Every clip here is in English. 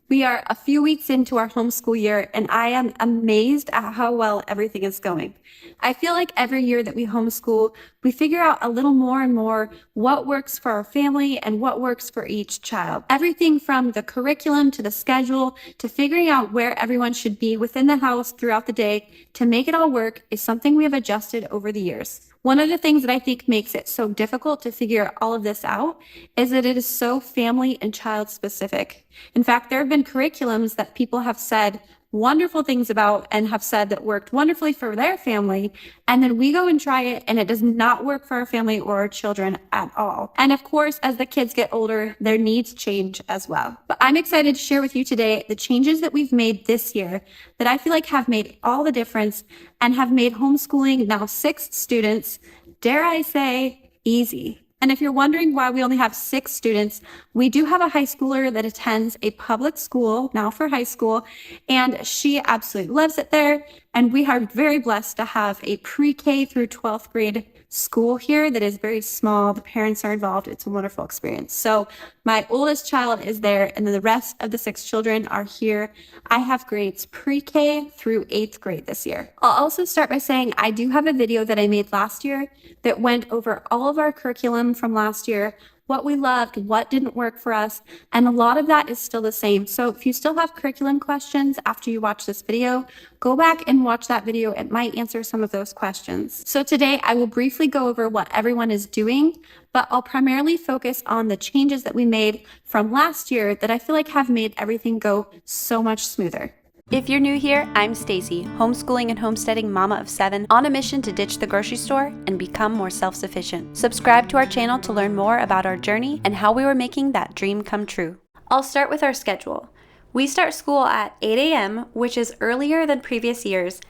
We are a few weeks into our homeschool year, and I am amazed at how well everything is going. I feel like every year that we homeschool, we figure out a little more and more what works for our family and what works for each child. Everything from the curriculum to the schedule to figuring out where everyone should be within the house throughout the day to make it all work is something we have adjusted over the years. One of the things that I think makes it so difficult to figure all of this out is that it is so family and child specific. In fact, there have been curriculums that people have said wonderful things about and have said that worked wonderfully for their family. And then we go and try it and it does not work for our family or our children at all. And of course, as the kids get older, their needs change as well. But I'm excited to share with you today the changes that we've made this year that I feel like have made all the difference and have made homeschooling now 6 students, dare I say, easy. And if you're wondering why we only have 6 students, we do have a high schooler that attends a public school now for high school, and she absolutely loves it there. And we are very blessed to have a pre-K through 12th grade school here that is very small. The parents are involved. It's a wonderful experience. So my oldest child is there, and then the rest of the 6 children are here. I have grades pre-K through 8th grade this year. I'll also start by saying I do have a video that I made last year that went over all of our curriculum from last year, what we loved, what didn't work for us, and a lot of that is still the same. So if you still have curriculum questions after you watch this video, go back and watch that video. It might answer some of those questions. So today I will briefly go over what everyone is doing, but I'll primarily focus on the changes that we made from last year that I feel like have made everything go so much smoother. If you're new here, I'm Stacy, homeschooling and homesteading mama of 7, on a mission to ditch the grocery store and become more self-sufficient. Subscribe to our channel to learn more about our journey and how we were making that dream come true. I'll start with our schedule. We start school at 8 a.m., which is earlier than previous years.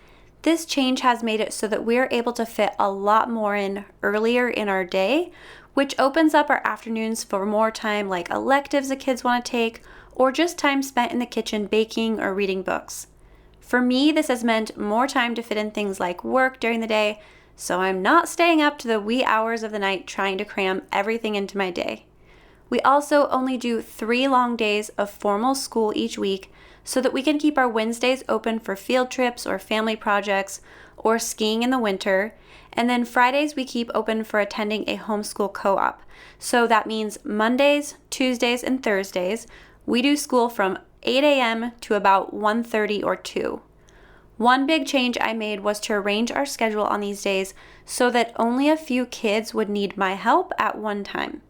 This change has made it so that we are able to fit a lot more in earlier in our day, which opens up our afternoons for more time like electives the kids want to take, or just time spent in the kitchen baking or reading books. For me, this has meant more time to fit in things like work during the day, so I'm not staying up to the wee hours of the night trying to cram everything into my day. We also only do 3 long days of formal school each week so that we can keep our Wednesdays open for field trips or family projects or skiing in the winter, and then Fridays we keep open for attending a homeschool co-op. So that means Mondays, Tuesdays, and Thursdays, we do school from 8 a.m. to about 1:30 or 2. One big change I made was to arrange our schedule on these days so that only a few kids would need my help at one time.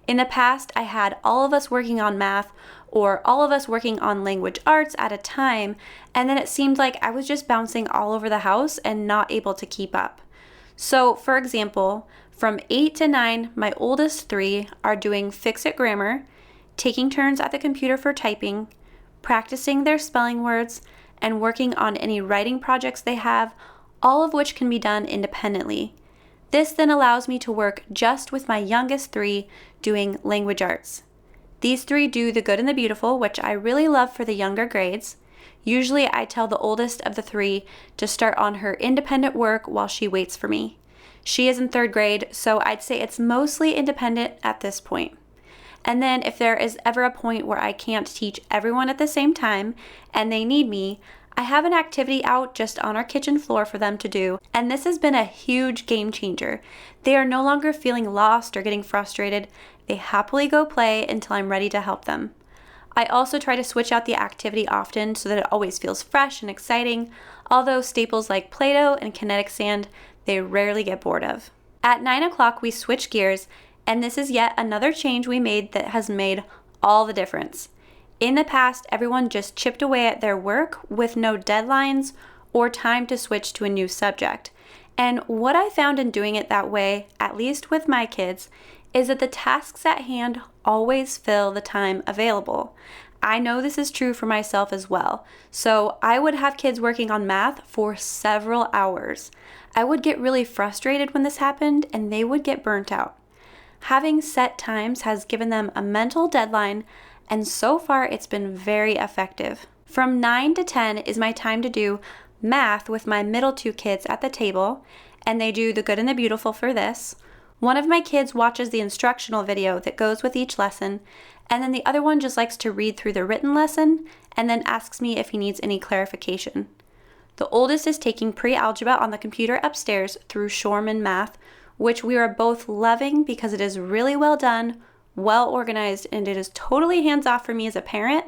In the past, I had all of us working on math or all of us working on language arts at a time, and then it seemed like I was just bouncing all over the house and not able to keep up. So, for example, from 8 to 9, my oldest 3 are doing fix-it grammar, taking turns at the computer for typing, practicing their spelling words, and working on any writing projects they have, all of which can be done independently. This then allows me to work just with my youngest 3 doing language arts. These 3 do the good and the beautiful, which I really love for the younger grades. Usually I tell the oldest of the 3 to start on her independent work while she waits for me. She is in 3rd grade, so I'd say it's mostly independent at this point. And then if there is ever a point where I can't teach everyone at the same time and they need me, I have an activity out just on our kitchen floor for them to do, and this has been a huge game changer. They are no longer feeling lost or getting frustrated. They happily go play until I'm ready to help them. I also try to switch out the activity often so that it always feels fresh and exciting, although staples like Play-Doh and kinetic sand, they rarely get bored of. At 9 o'clock, we switch gears, and this is yet another change we made that has made all the difference. In the past, everyone just chipped away at their work with no deadlines or time to switch to a new subject. And what I found in doing it that way, at least with my kids, is that the tasks at hand always fill the time available. I know this is true for myself as well. So I would have kids working on math for several hours. I would get really frustrated when this happened, and they would get burnt out. Having set times has given them a mental deadline, and so far it's been very effective. From 9 to 10 is my time to do math with my middle 2 kids at the table, and they do the good and the beautiful for this, One of my kids watches the instructional video that goes with each lesson, and then the other one just likes to read through the written lesson and then asks me if he needs any clarification. The oldest is taking pre-algebra on the computer upstairs through Shorman Math, which we are both loving because it is really well done, well organized, and it is totally hands-off for me as a parent,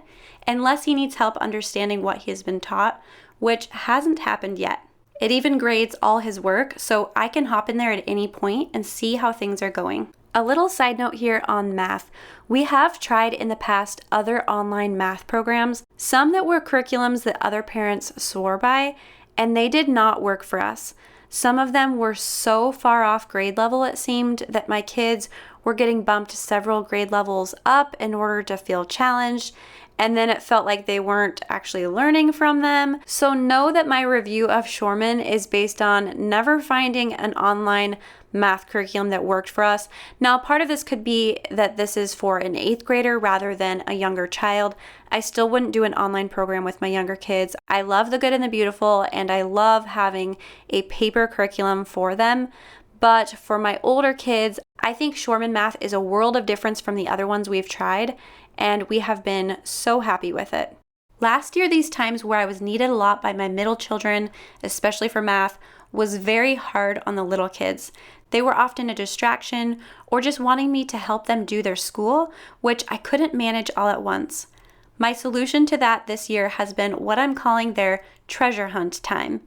unless he needs help understanding what he has been taught, which hasn't happened yet. It even grades all his work, so I can hop in there at any point and see how things are going. A little side note here on math. We have tried in the past other online math programs, some that were curriculums that other parents swore by, and they did not work for us. Some of them were so far off grade level, it seemed, that my kids were getting bumped several grade levels up in order to feel challenged, and then it felt like they weren't actually learning from them. So know that my review of Shorman is based on never finding an online math curriculum that worked for us. Now, part of this could be that this is for an 8th grader rather than a younger child. I still wouldn't do an online program with my younger kids. I love the good and the beautiful, and I love having a paper curriculum for them. But for my older kids, I think Shorman Math is a world of difference from the other ones we've tried, and we have been so happy with it. Last year, these times where I was needed a lot by my middle children, especially for math, was very hard on the little kids. They were often a distraction or just wanting me to help them do their school, which I couldn't manage all at once. My solution to that this year has been what I'm calling their treasure hunt time.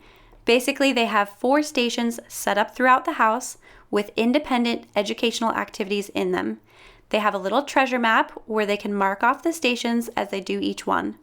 Basically, they have 4 stations set up throughout the house with independent educational activities in them. They have a little treasure map where they can mark off the stations as they do each one.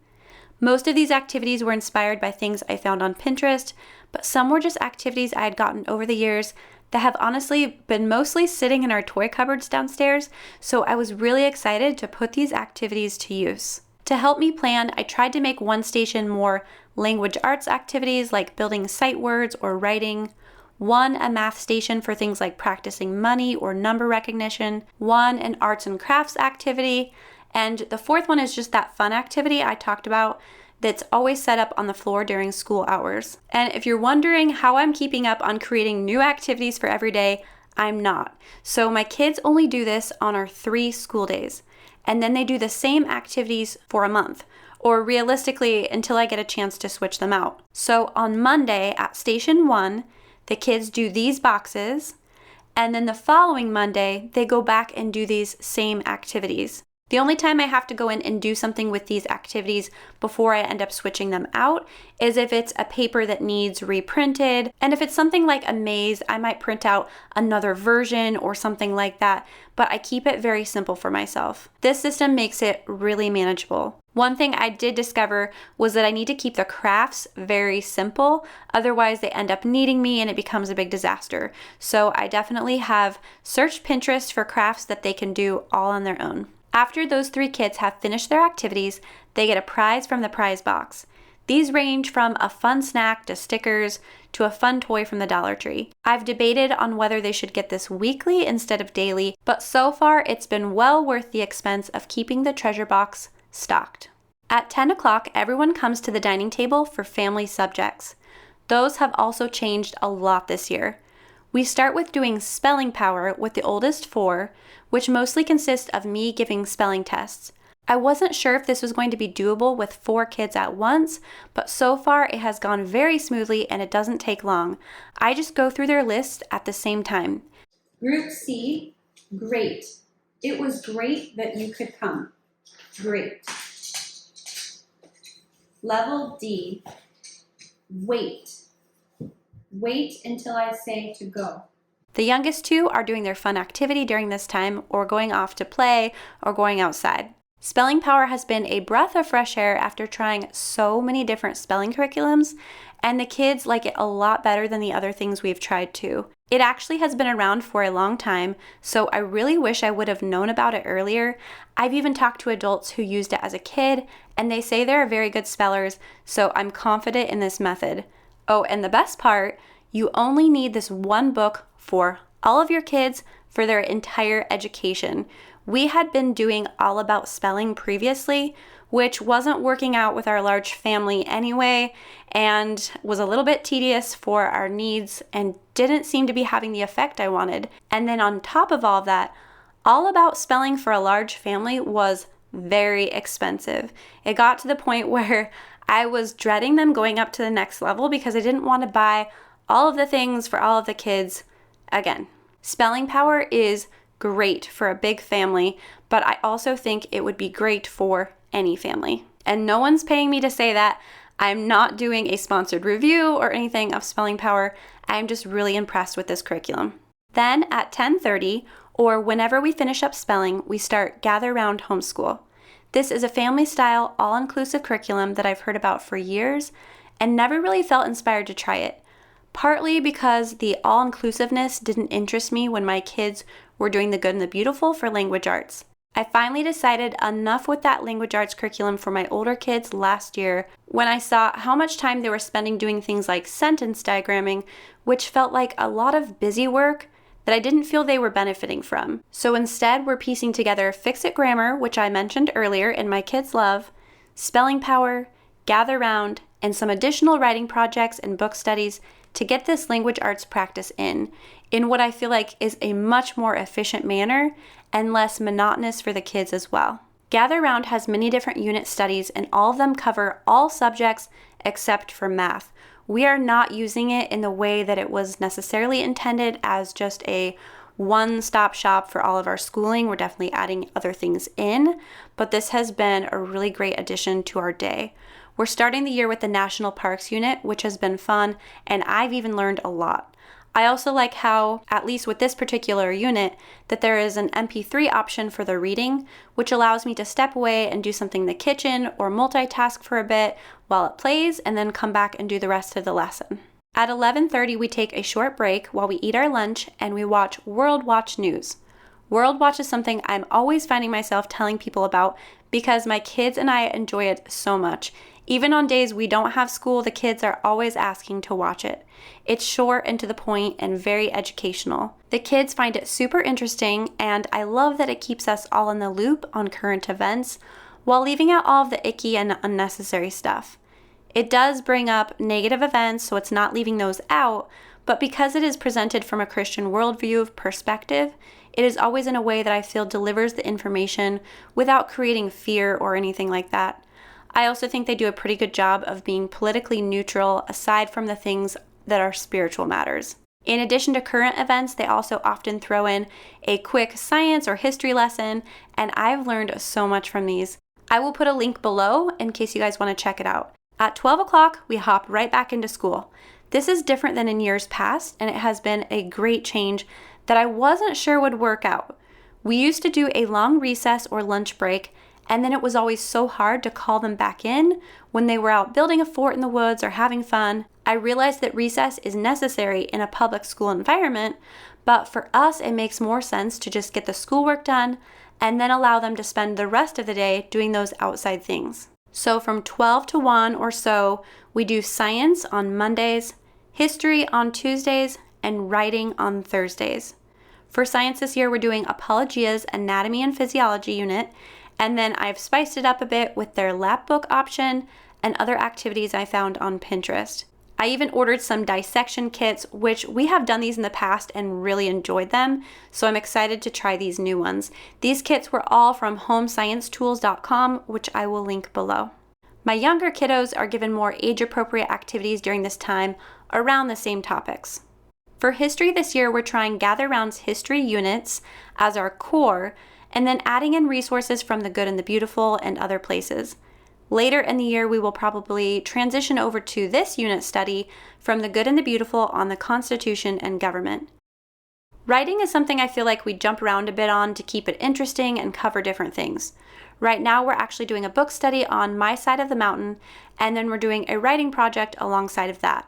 Most of these activities were inspired by things I found on Pinterest, but some were just activities I had gotten over the years that have honestly been mostly sitting in our toy cupboards downstairs, so I was really excited to put these activities to use. To help me plan, I tried to make one station more language arts activities like building sight words or writing, one a math station for things like practicing money or number recognition, one an arts and crafts activity, and the 4th one is just that fun activity I talked about that's always set up on the floor during school hours. And if you're wondering how I'm keeping up on creating new activities for every day, I'm not. So my kids only do this on our 3 school days, and then they do the same activities for a month, or realistically until I get a chance to switch them out. So on Monday at Station 1, the kids do these boxes, and then the following Monday, they go back and do these same activities. The only time I have to go in and do something with these activities before I end up switching them out is if it's a paper that needs reprinted. And if it's something like a maze, I might print out another version or something like that, but I keep it very simple for myself. This system makes it really manageable. One thing I did discover was that I need to keep the crafts very simple, otherwise they end up needing me and it becomes a big disaster. So I definitely have searched Pinterest for crafts that they can do all on their own. After those 3 kids have finished their activities, they get a prize from the prize box. These range from a fun snack to stickers to a fun toy from the Dollar Tree. I've debated on whether they should get this weekly instead of daily, but so far it's been well worth the expense of keeping the treasure box stocked. At 10 o'clock, everyone comes to the dining table for family subjects. Those have also changed a lot this year. We start with doing spelling power with the oldest 4, which mostly consists of me giving spelling tests. I wasn't sure if this was going to be doable with 4 kids at once, but so far it has gone very smoothly and it doesn't take long. I just go through their list at the same time. Group C, great. It was great that you could come. Great. Level D, wait. Wait until I say to go. The youngest 2 are doing their fun activity during this time or going off to play or going outside. Spelling Power has been a breath of fresh air after trying so many different spelling curriculums, and the kids like it a lot better than the other things we've tried too. It actually has been around for a long time, so I really wish I would have known about it earlier. I've even talked to adults who used it as a kid, and they say they're very good spellers, so I'm confident in this method. Oh, and the best part, you only need this one book for all of your kids for their entire education. We had been doing All About Spelling previously, which wasn't working out with our large family anyway and was a little bit tedious for our needs and didn't seem to be having the effect I wanted. And then on top of all of that, All About Spelling for a large family was very expensive. It got to the point where I was dreading them going up to the next level because I didn't want to buy all of the things for all of the kids again. Spelling Power is great for a big family, but I also think it would be great for any family. And no one's paying me to say that. I'm not doing a sponsored review or anything of Spelling Power. I'm just really impressed with this curriculum. Then at 10:30, or whenever we finish up spelling, we start Gather Round Homeschool. This is a family-style, all-inclusive curriculum that I've heard about for years and never really felt inspired to try it. Partly because the all-inclusiveness didn't interest me when my kids were doing the good and the beautiful for language arts. I finally decided enough with that language arts curriculum for my older kids last year when I saw how much time they were spending doing things like sentence diagramming, which felt like a lot of busy work that I didn't feel they were benefiting from. So instead, we're piecing together Fix-It Grammar, which I mentioned earlier and my kids love, Spelling Power, Gather Round, and some additional writing projects and book studies to get this language arts practice in what I feel like is a much more efficient manner and less monotonous for the kids as well. Gather Round has many different unit studies and all of them cover all subjects except for math. We are not using it in the way that it was necessarily intended as just a one-stop shop for all of our schooling. We're definitely adding other things in, but this has been a really great addition to our day. We're starting the year with the National Parks unit, which has been fun, and I've even learned a lot. I also like how, at least with this particular unit, that there is an MP3 option for the reading, which allows me to step away and do something in the kitchen or multitask for a bit while it plays and then come back and do the rest of the lesson. At 11:30, we take a short break while we eat our lunch and we watch World Watch News. World Watch is something I'm always finding myself telling people about because my kids and I enjoy it so much. Even on days we don't have school, the kids are always asking to watch it. It's short and to the point and very educational. The kids find it super interesting, and I love that it keeps us all in the loop on current events while leaving out all of the icky and unnecessary stuff. It does bring up negative events, so it's not leaving those out, but because it is presented from a Christian worldview perspective, it is always in a way that I feel delivers the information without creating fear or anything like that. I also think they do a pretty good job of being politically neutral aside from the things that are spiritual matters. In addition to current events, they also often throw in a quick science or history lesson, and I've learned so much from these. I will put a link below in case you guys want to check it out. At 12 o'clock, we hop right back into school. This is different than in years past, and it has been a great change that I wasn't sure would work out. We used to do a long recess or lunch break, and then it was always so hard to call them back in when they were out building a fort in the woods or having fun. I realized that recess is necessary in a public school environment, but for us it makes more sense to just get the schoolwork done and then allow them to spend the rest of the day doing those outside things. So from 12 to 1 or so, we do science on Mondays, history on Tuesdays, and writing on Thursdays. For science this year, we're doing Apologia's Anatomy and Physiology unit, and then I've spiced it up a bit with their lap book option and other activities I found on Pinterest. I even ordered some dissection kits, which we have done these in the past and really enjoyed them, so I'm excited to try these new ones. These kits were all from homesciencetools.com, which I will link below. My younger kiddos are given more age-appropriate activities during this time around the same topics. For history this year, we're trying Gather Round's history units as our core, and then adding in resources from the good and the beautiful and other places. Later in the year, we will probably transition over to this unit study from the good and the beautiful on the Constitution and government. Writing is something I feel like we jump around a bit on to keep it interesting and cover different things. Right now, we're actually doing a book study on My Side of the Mountain, and then we're doing a writing project alongside of that.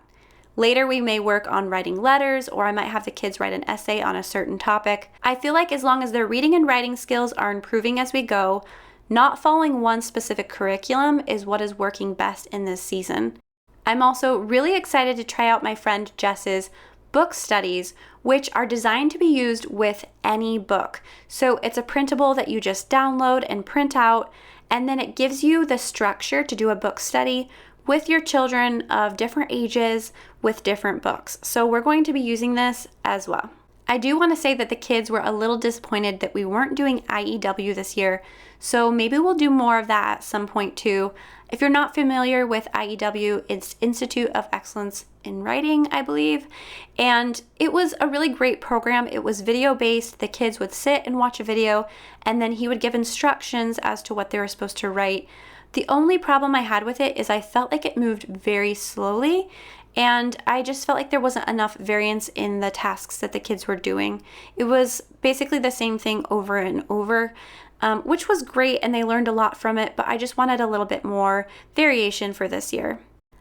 Later, we may work on writing letters, or I might have the kids write an essay on a certain topic. I feel like as long as their reading and writing skills are improving as we go, not following one specific curriculum is what is working best in this season. I'm also really excited to try out my friend Jess's book studies, which are designed to be used with any book. So it's a printable that you just download and print out, and then it gives you the structure to do a book study with your children of different ages with different books. So we're going to be using this as well. I do want to say that the kids were a little disappointed that we weren't doing IEW this year, so maybe we'll do more of that at some point too. If you're not familiar with IEW, it's Institute of Excellence in Writing, I believe, and it was a really great program. It was video based. The kids would sit and watch a video, and then he would give instructions as to what they were supposed to write. The only problem I had with it is I felt like it moved very slowly, and I just felt like there wasn't enough variance in the tasks that the kids were doing. It was basically the same thing over and over, which was great, and they learned a lot from it, but I just wanted a little bit more variation for this year.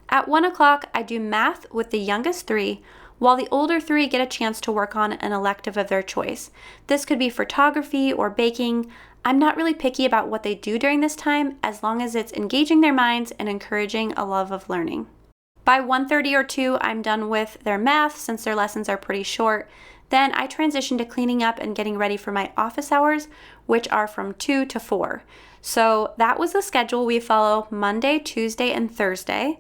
At 1 o'clock, I do math with the youngest 3, while the older 3 get a chance to work on an elective of their choice. This could be photography or baking. I'm not really picky about what they do during this time, as long as it's engaging their minds and encouraging a love of learning. By 1:30 or 2, I'm done with their math since their lessons are pretty short. Then I transition to cleaning up and getting ready for my office hours, which are from 2 to 4. So that was the schedule we follow Monday, Tuesday, and Thursday.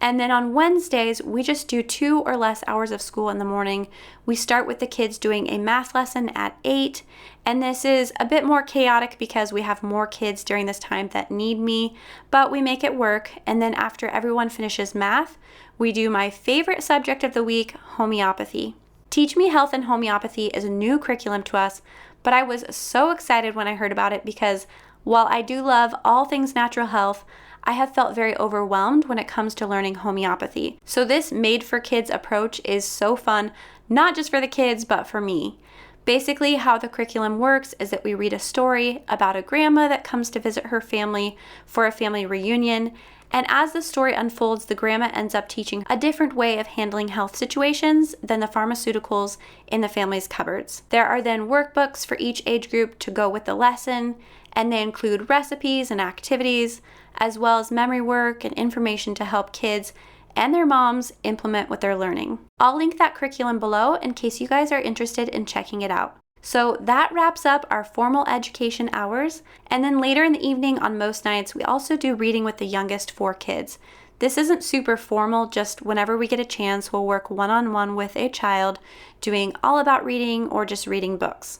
And then on Wednesdays, we just do 2 or less hours of school in the morning. We start with the kids doing a math lesson at 8, and this is a bit more chaotic because we have more kids during this time that need me, but we make it work. And then after everyone finishes math, we do my favorite subject of the week, homeopathy. Teach Me Health and Homeopathy is a new curriculum to us, but I was so excited when I heard about it because while I do love all things natural health, I have felt very overwhelmed when it comes to learning homeopathy. So this made for kids approach is so fun, not just for the kids, but for me. Basically, how the curriculum works is that we read a story about a grandma that comes to visit her family for a family reunion. And as the story unfolds, the grandma ends up teaching a different way of handling health situations than the pharmaceuticals in the family's cupboards. There are then workbooks for each age group to go with the lesson, and they include recipes and activities, as well as memory work and information to help kids and their moms implement what they're learning. I'll link that curriculum below in case you guys are interested in checking it out. So that wraps up our formal education hours, and then later in the evening on most nights, we also do reading with the youngest 4 kids. This isn't super formal, just whenever we get a chance, we'll work one-on-one with a child doing all about reading or just reading books.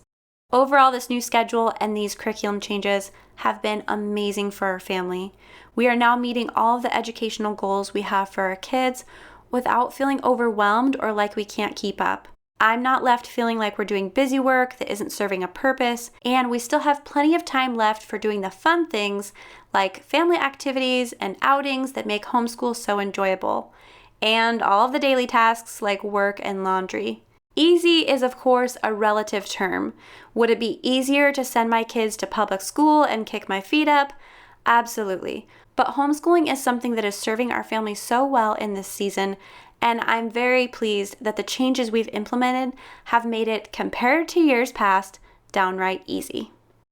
Overall, this new schedule and these curriculum changes have been amazing for our family. We are now meeting all of the educational goals we have for our kids without feeling overwhelmed or like we can't keep up. I'm not left feeling like we're doing busy work that isn't serving a purpose, and we still have plenty of time left for doing the fun things like family activities and outings that make homeschool so enjoyable, and all of the daily tasks like work and laundry. Easy is, of course, a relative term. Would it be easier to send my kids to public school and kick my feet up? Absolutely. But homeschooling is something that is serving our family so well in this season, and I'm very pleased that the changes we've implemented have made it, compared to years past, downright easy.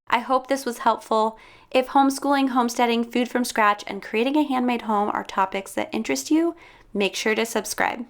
I hope this was helpful. If homeschooling, homesteading, food from scratch, and creating a handmade home are topics that interest you, make sure to subscribe.